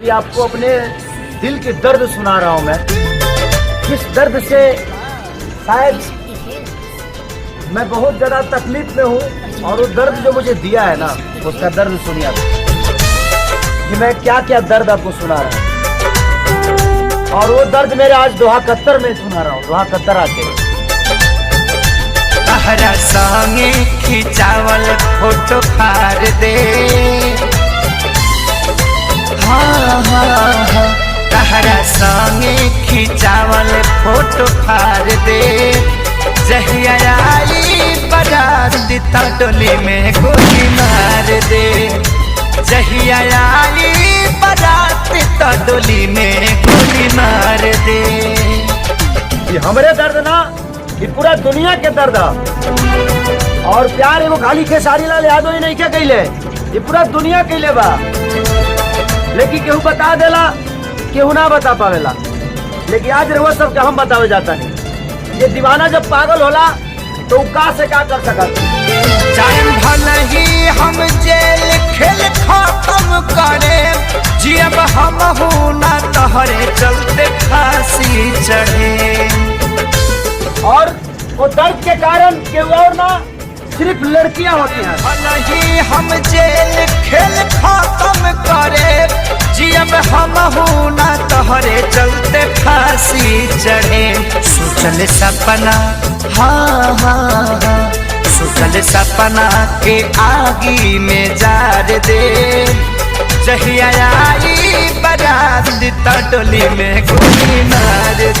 कि आपको अपने दिल के दर्द सुना रहा हूं मैं, जिस दर्द से शायद मैं बहुत ज्यादा तकलीफ में हूं, और वो दर्द जो मुझे दिया है ना, उसका दर्द सुनिए कि मैं क्या क्या दर्द आपको सुना रहा हूं। और वो दर्द मेरे आज दोहा कत्तर में सुना रहा हूं, दोहा कत्तर आके तहरा संगे खिंचावल फोटो फाड़ दे, हाँ, तहरा संगे खिंचावल फोटो फाड़ दे। जहिया आई बारात त डोली में गोली मार दे, जहिया आई बारात त डोली में गोली मार दे। ये हमरे दर्द ना, ये पूरा दुनिया के दर्द। और प्यार एगो खाली खेसारी लाल यादव ही नहीं क्या कहले, ये पूरा दुनिया कहले बा, लेकिन केहू बता देला, केहू ना बता पावेला। लेकिन आज रहो सबके हम बतावे जाता नहीं। ये दीवाना जब पागल होला तो का से का कर सकत। चाहे भले ही हम जेल खेल खत्म करे, जियब हम ना तहरे चलते फांसी चढ़े। और वो दर्द के कारण केहू और ना, सिर्फ लड़कियां होती हैं। भले ही हम जेल खेल खत्म करे, जियब हम ना तहरे चलते फांसी चढ़े। सोचल सपना, हाँ हाँ हाँ, सोचल सपना के आगी में जार दे। जहिया आई बारात त डोली में गोली मार दे।